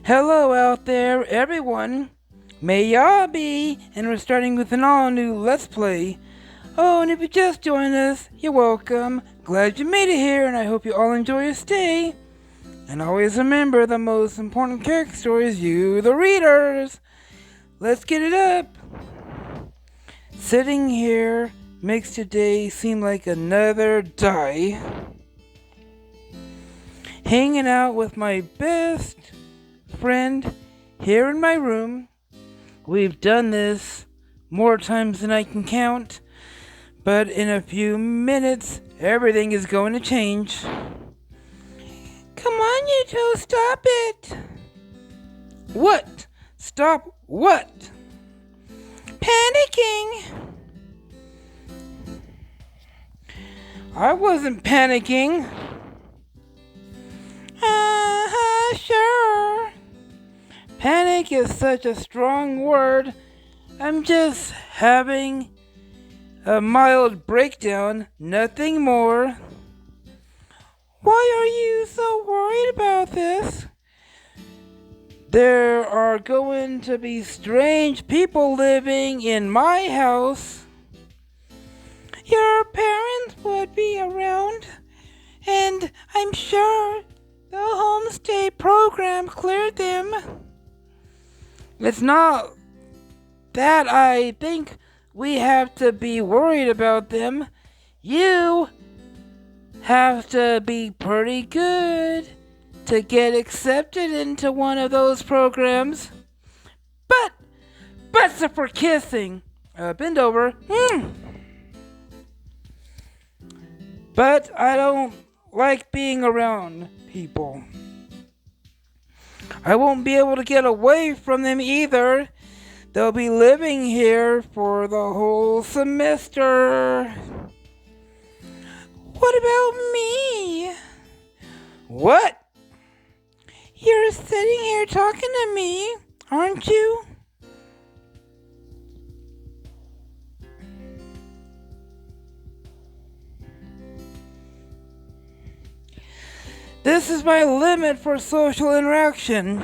Hello out there, everyone. May y'all be, and we're starting with an all-new Let's Play. Oh, and if you just joined us, you're welcome. Glad you made it here, and I hope you all enjoy your stay. And always remember, the most important character story is you, the readers. Let's get it up. Sitting here makes today seem like another day. Hanging out with my best friend here in my room. We've done this more times than I can count, but in a few minutes everything is going to change. Come on, Yuto, stop it! What? Stop what? Panicking! I wasn't panicking. Sure. Panic is such a strong word. I'm just having a mild breakdown, nothing more. Why are you so worried about this? There are going to be strange people living in my house. Your parents would be around, and I'm sure the homestay program cleared them. It's not that I think we have to be worried about them. You have to be pretty good to get accepted into one of those programs. Butts are for kissing. Bend over. But I don't like being around people. I won't be able to get away from them either. They'll be living here for the whole semester. What about me? What? You're sitting here talking to me, aren't you? This is my limit for social interaction.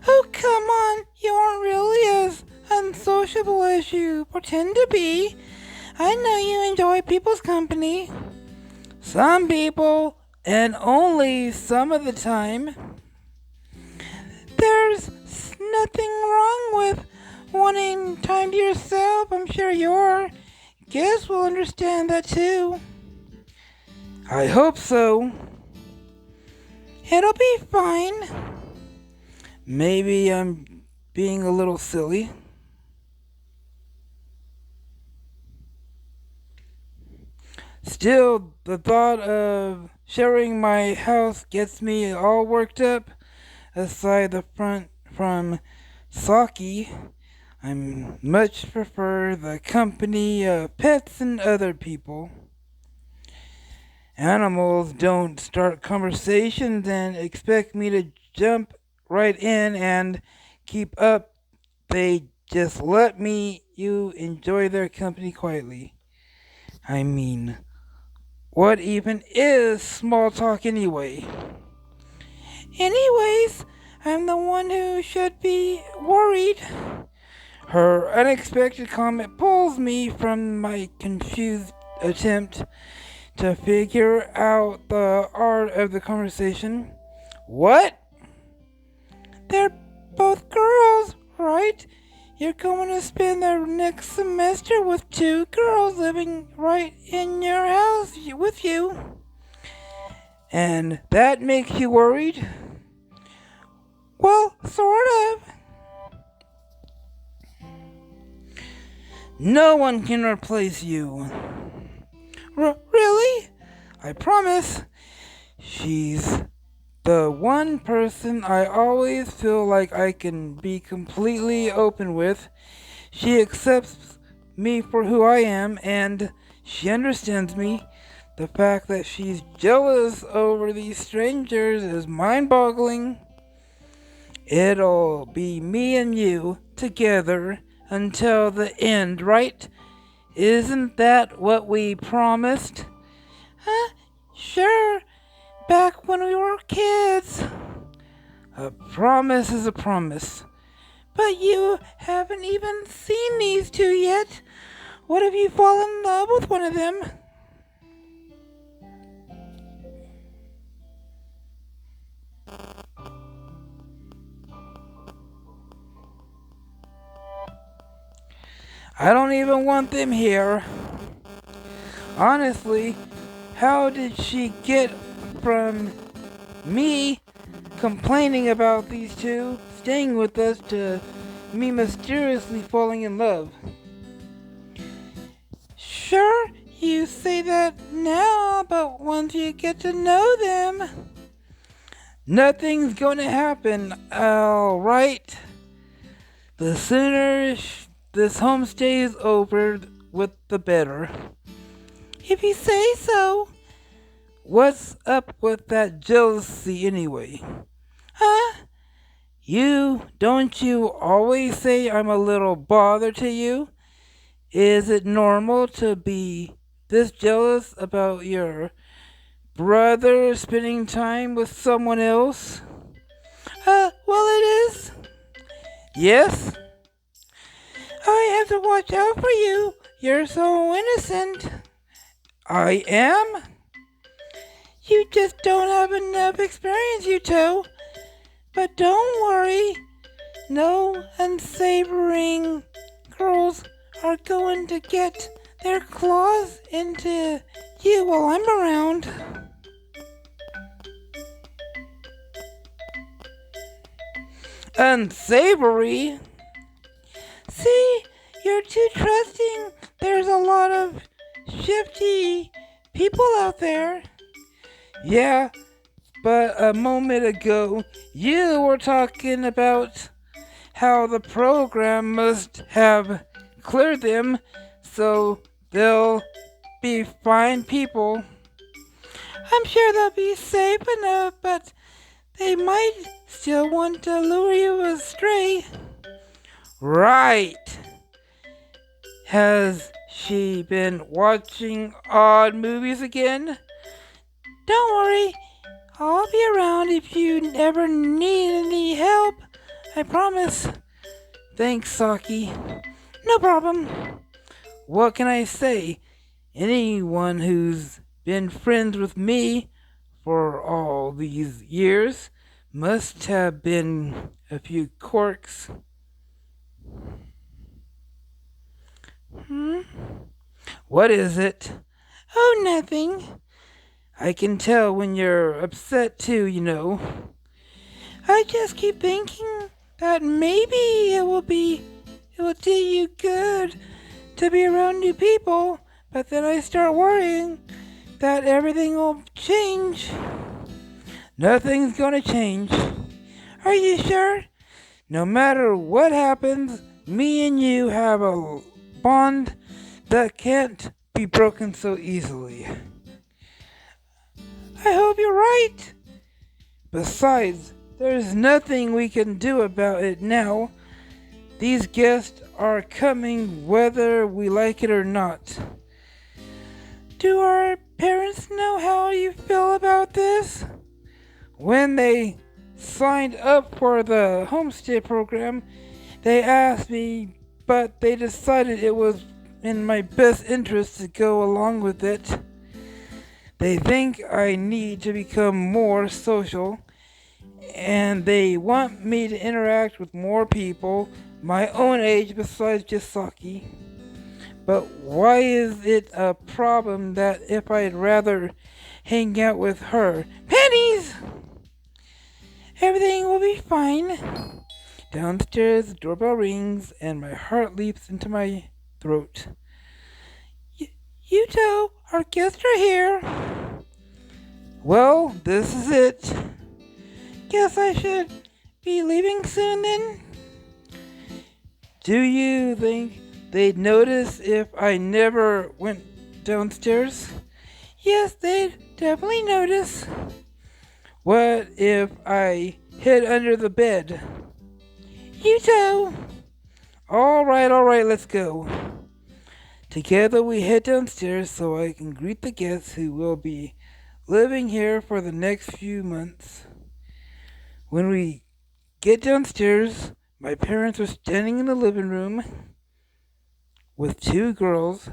Oh, come on. You aren't really as unsociable as you pretend to be. I know you enjoy people's company. Some people, and only some of the time. There's nothing wrong with wanting time to yourself. I'm sure your guests will understand that too. I hope so. It'll be fine. Maybe I'm being a little silly. Still, the thought of sharing my house gets me all worked up. Aside the front from Saki, I much prefer the company of pets and other people. Animals don't start conversations and expect me to jump right in and keep up. They just let you enjoy their company quietly. I mean, what even is small talk anyway? Anyways, I'm the one who should be worried. Her unexpected comment pulls me from my confused attempt to figure out the art of the conversation. What? They're both girls, right? You're going to spend the next semester with two girls living right in your house with you. And that makes you worried? Well, sort of. No one can replace you. Really? I promise. She's the one person I always feel like I can be completely open with. She accepts me for who I am, and she understands me. The fact that she's jealous over these strangers is mind-boggling. It'll be me and you together until the end, right? Isn't that what we promised? Sure. Back when we were kids. A promise is a promise. But you haven't even seen these two yet. What if you fall in love with one of them? I don't even want them here. Honestly, how did she get from me complaining about these two staying with us to me mysteriously falling in love? Sure, you say that now, but once you get to know them, nothing's going to happen, alright? The sooner this homestay is over with, the better. If you say so. What's up with that jealousy anyway? Huh? Don't you always say I'm a little bother to you? Is it normal to be this jealous about your brother spending time with someone else? Well, it is. Yes? I have to watch out for you. You're so innocent. I am? You just don't have enough experience, Yuto. But don't worry. No unsavoring girls are going to get their claws into you while I'm around. Unsavory? See, you're too trusting. There's a lot of shifty people out there. Yeah, but a moment ago, you were talking about how the program must have cleared them so they'll be fine people. I'm sure they'll be safe enough, but they might still want to lure you astray. Right. Has she been watching odd movies again? Don't worry, I'll be around if you ever need any help. I promise. Thanks, Saki. No problem. What can I say? Anyone who's been friends with me for all these years must have been a few quirks. What is it? Oh, nothing. I can tell when you're upset too, you know. I just keep thinking that maybe it will do you good to be around new people, but then I start worrying that everything will change. Nothing's gonna change. Are you sure? No matter what happens, me and you have a bond that can't be broken so easily. I hope you're right. Besides, there's nothing we can do about it now. These guests are coming whether we like it or not. Do our parents know how you feel about this? When they signed up for the homestay program, they asked me, but they decided it was in my best interest to go along with it. They think I need to become more social, and they want me to interact with more people my own age besides just Saki. But why is it a problem that if I'd rather hang out with her? Pennies! Everything will be fine. Downstairs, the doorbell rings, and my heart leaps into my throat. Yuto, our guests are here. Well, this is it. Guess I should be leaving soon then. Do you think they'd notice if I never went downstairs? Yes, they'd definitely notice. What if I hid under the bed? Yuto! Alright, let's go. Together we head downstairs so I can greet the guests who will be living here for the next few months. When we get downstairs. My parents are standing in the living room with two girls.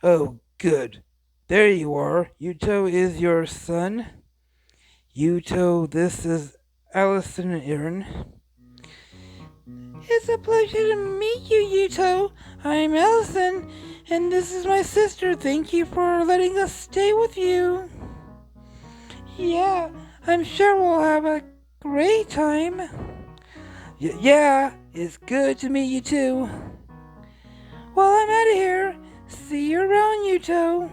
Oh, good. There you are. Yuto is your son. Yuto, this is Allison and Aaron. It's a pleasure to meet you, Yuto. I'm Allison, and this is my sister. Thank you for letting us stay with you. Yeah, I'm sure we'll have a great time. Yeah, it's good to meet you too. Well, I'm out of here. See you around, Yuto.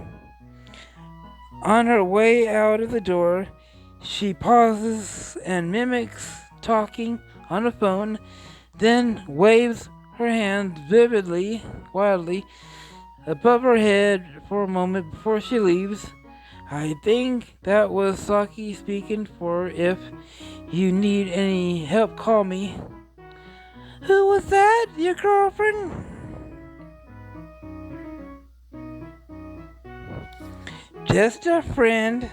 On her way out of the door, she pauses and mimics talking on the phone, then waves her hand wildly above her head for a moment before she leaves. I think that was Saki speaking for if you need any help, call me. Who was that? Your girlfriend? Just a friend.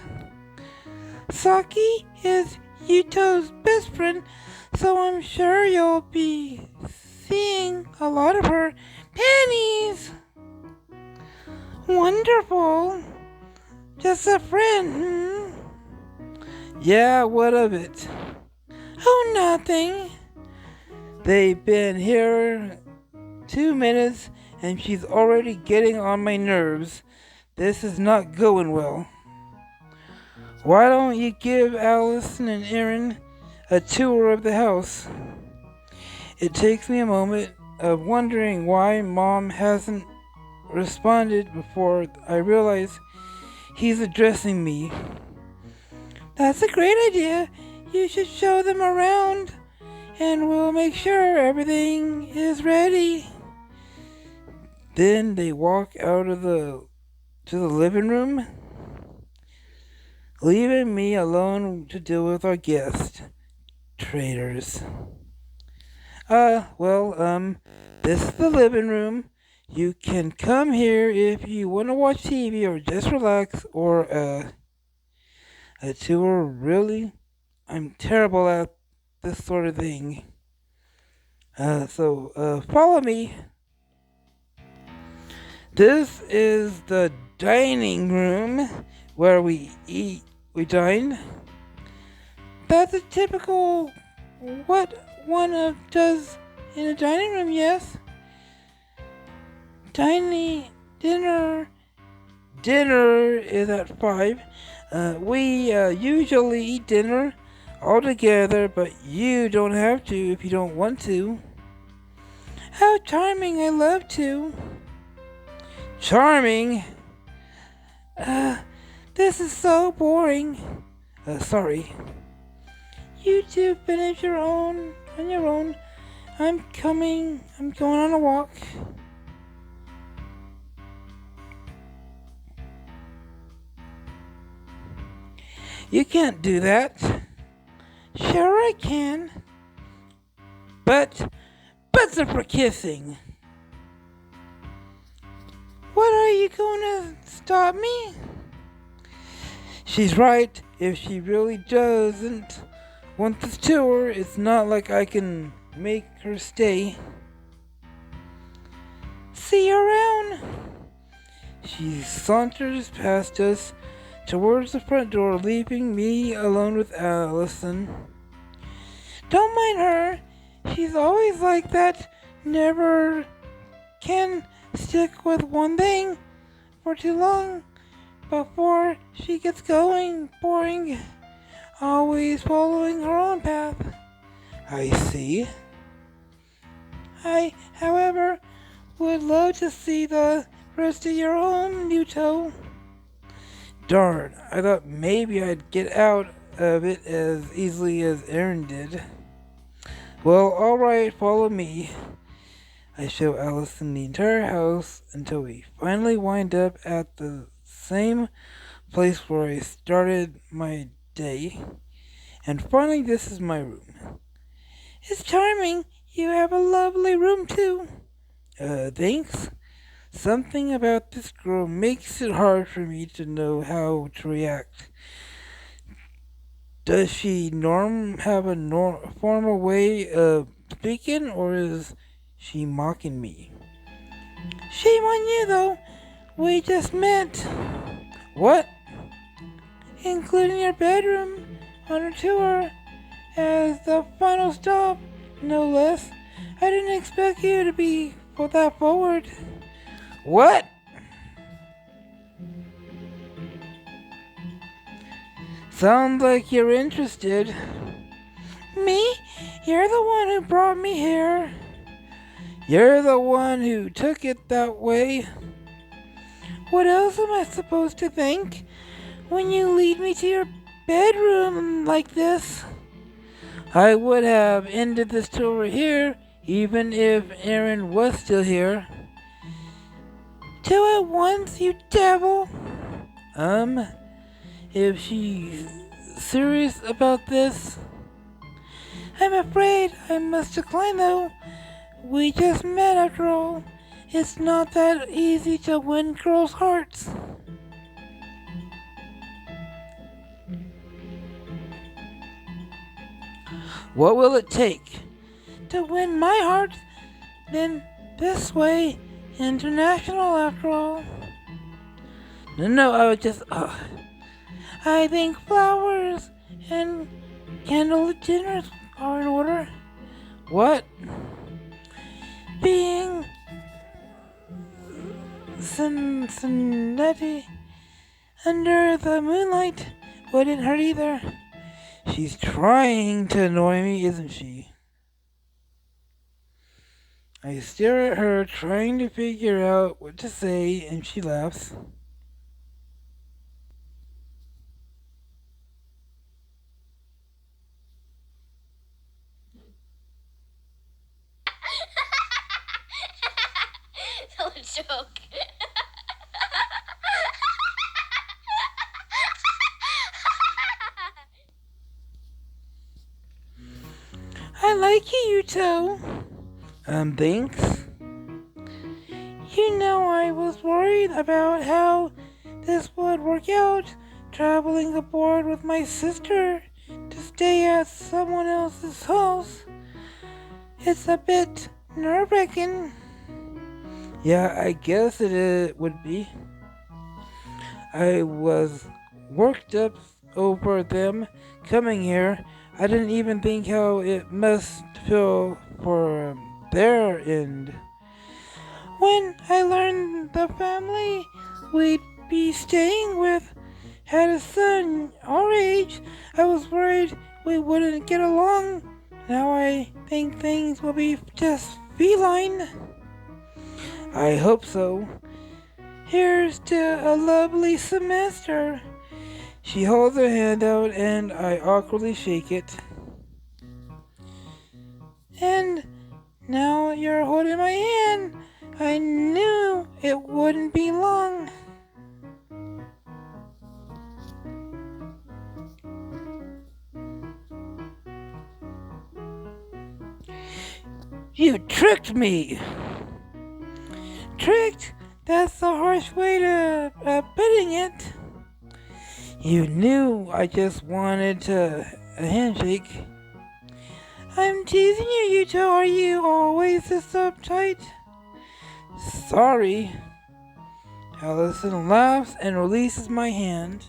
Saki is Yuto's best friend, so I'm sure you'll be seeing a lot of her. Pennies! Wonderful. Just a friend, Yeah, what of it? Oh, nothing. They've been here 2 minutes and she's already getting on my nerves. This is not going well. Why don't you give Allison and Aaron a tour of the house? It takes me a moment of wondering why Mom hasn't responded before I realize he's addressing me. That's a great idea. You should show them around, and we'll make sure everything is ready. Then they walk out of to the living room, leaving me alone to deal with our guest. Traitors. This is the living room. You can come here if you want to watch TV or just relax or a tour. Really? I'm terrible at this sort of thing. So follow me. This is the dining room where we dine. That's a typical what one does in a dining room, yes. Dinner is at 5. We usually eat dinner all together, but you don't have to if you don't want to. How charming, I love to. Charming? This is so boring. Sorry. You two finish on your own. I'm going on a walk. You can't do that. Sure I can. Butts are for kissing. What, are you going to stop me? She's right. If she really doesn't want this tour, it's not like I can make her stay. See you around. She saunters past us towards the front door, leaving me alone with Allison. Don't mind her. She's always like that. Never can stick with one thing for too long before she gets going. Boring. Always following her own path. I see. I, however, would love to see the rest of your home, Yuto. Darn, I thought maybe I'd get out of it as easily as Aaron did. Well, alright, follow me. I show Allison the entire house until we finally wind up at the same place where I started my day. And finally, this is my room. It's charming. You have a lovely room, too. Thanks. Something about this girl makes it hard for me to know how to react. Does she have a formal way of speaking, or is she mocking me? Shame on you, though. We just met. What? Including your bedroom on our tour as the final stop, no less. I didn't expect you to be that forward. What? Sounds like you're interested. Me? You're the one who brought me here. You're the one who took it that way. What else am I supposed to think when you lead me to your bedroom like this? I would have ended this tour here, even if Erin was still here. Do it once, you devil. If she's serious about this, I'm afraid I must decline though. We just met after all. It's not that easy to win girls' hearts. What will it take to win my heart? Then this way, international after all. No, I was just. I think flowers and candlelit dinners are in order. What? Being Cincinnati under the moonlight wouldn't hurt either. She's trying to annoy me, isn't she? I stare at her, trying to figure out what to say, and she laughs. Tell a joke. I like you, Yuto. Thanks. You know, I was worried about how this would work out, traveling aboard with my sister to stay at someone else's house. It's a bit nerve-wracking. Yeah, I guess it would be. I was worked up over them coming here. I didn't even think how it must feel for their end. When I learned the family we'd be staying with had a son our age, I was worried we wouldn't get along. Now I think things will be just feline. I hope so. Here's to a lovely semester. She holds her hand out and I awkwardly shake it. And now you're holding my hand. I knew it wouldn't be long. You tricked me! Tricked? That's a harsh way to putting it. You knew I just wanted a handshake. I'm teasing you, Yuto. Are you always this uptight? Sorry. Allison laughs and releases my hand.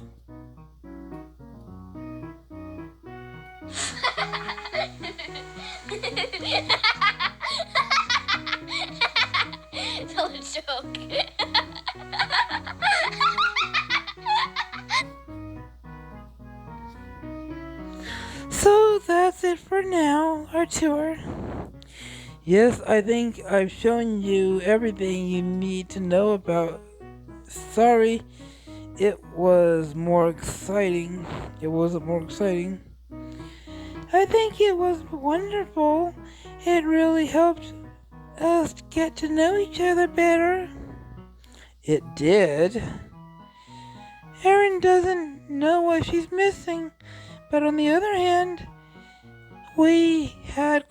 Tell a joke. So that's it for now, our tour. Yes, I think I've shown you everything you need to know about. Sorry, it wasn't more exciting. I think it was wonderful. It really helped us get to know each other better. It did. Erin doesn't know what she's missing, but on the other hand, we had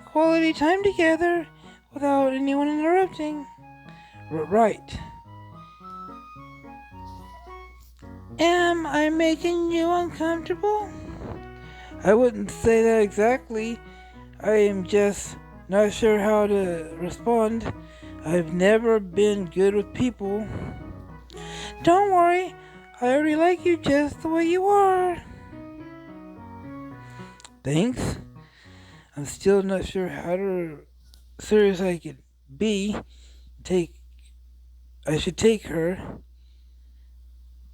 quality time together without anyone interrupting. Right. Am I making you uncomfortable? I wouldn't say that exactly. I am just not sure how to respond. I've never been good with people. Don't worry, I already like you just the way you are. Thanks. I'm still not sure how serious I could be. Take I should take her,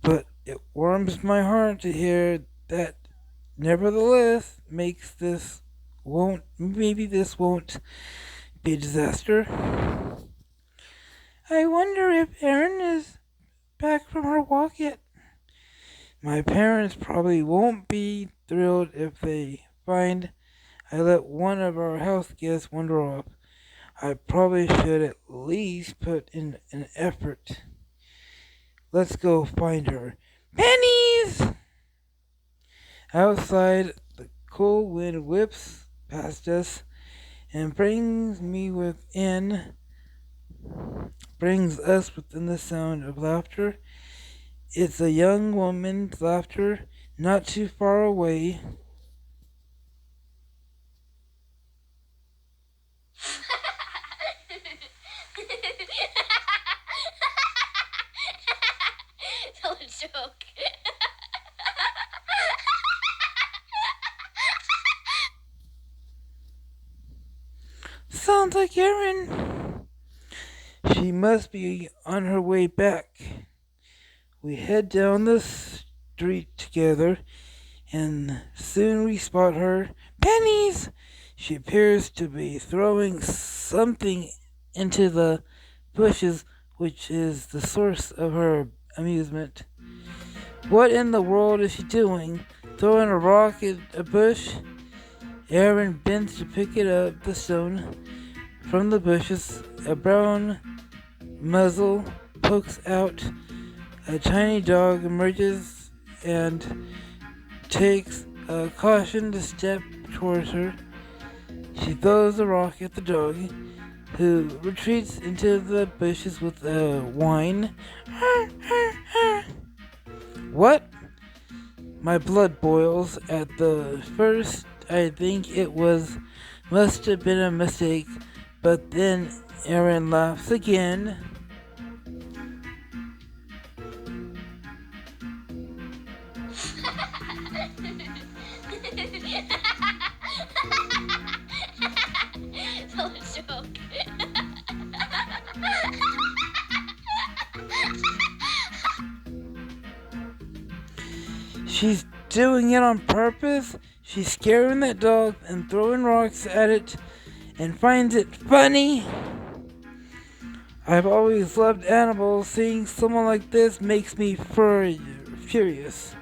but it warms my heart to hear that. Nevertheless, maybe this won't be a disaster. I wonder if Erin is back from her walk yet. My parents probably won't be thrilled if they find I let one of our house guests wander off. I probably should at least put in an effort. Let's go find her. Pennies! Outside, the cool wind whips past us and brings us within the sound of laughter. It's a young woman's laughter, not too far away. Tell a joke. Sounds like Erin. She must be on her way back. We head down the street together, and soon we spot her. Pennies! She appears to be throwing something into the bushes, which is the source of her amusement. What in the world is she doing? Throwing a rock at a bush? Aaron bends to pick it up, the stone. From the bushes, a brown muzzle pokes out. A tiny dog emerges and takes a cautioned step towards her. She throws a rock at the dog, who retreats into the bushes with a whine. What? My blood boils at the first. I think must have been a mistake, but then Aaron laughs again. Tell a joke. She's doing it on purpose. She's scaring that dog and throwing rocks at it and finds it funny. I've always loved animals. Seeing someone like this makes me furious.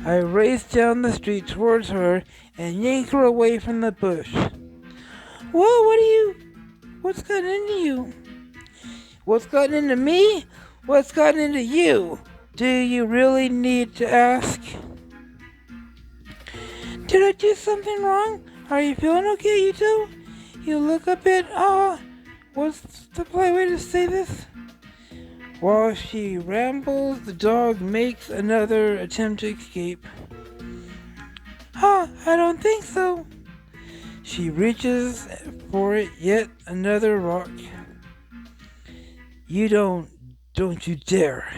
I race down the street towards her and yank her away from the bush. Whoa, what's gotten into you? What's gotten into me? What's gotten into you? Do you really need to ask? Did I do something wrong? Are you feeling okay, Yuto? You look a bit, what's the polite way to say this? While she rambles, the dog makes another attempt to escape. I don't think so. She reaches for it, yet another rock. You don't you dare.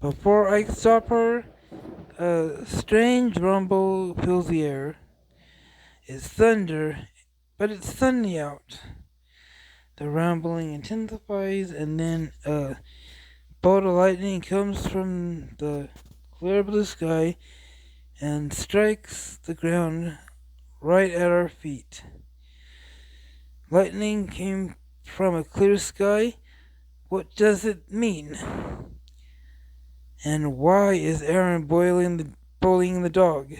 Before I stop her, a strange rumble fills the air. It's thunder, but it's sunny out. The rumbling intensifies, and then a bolt of lightning comes from the clear blue sky and strikes the ground right at our feet. Lightning came from a clear sky. What does it mean? And why is Aaron bullying the dog?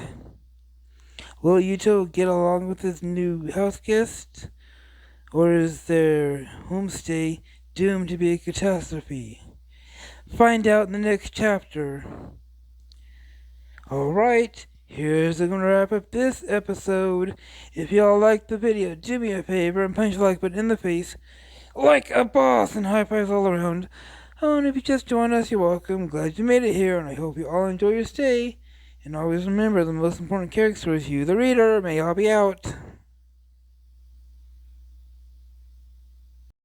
Will Yuto get along with his new house guest? Or is their homestay doomed to be a catastrophe? Find out in the next chapter. Alright, here's going to wrap up this episode. If y'all liked the video, do me a favor and punch the like button in the face like a boss and high fives all around. Oh, and if you just joined us, you're welcome. Glad you made it here, and I hope you all enjoy your stay. And always remember, the most important character is you, the reader. May y'all be out.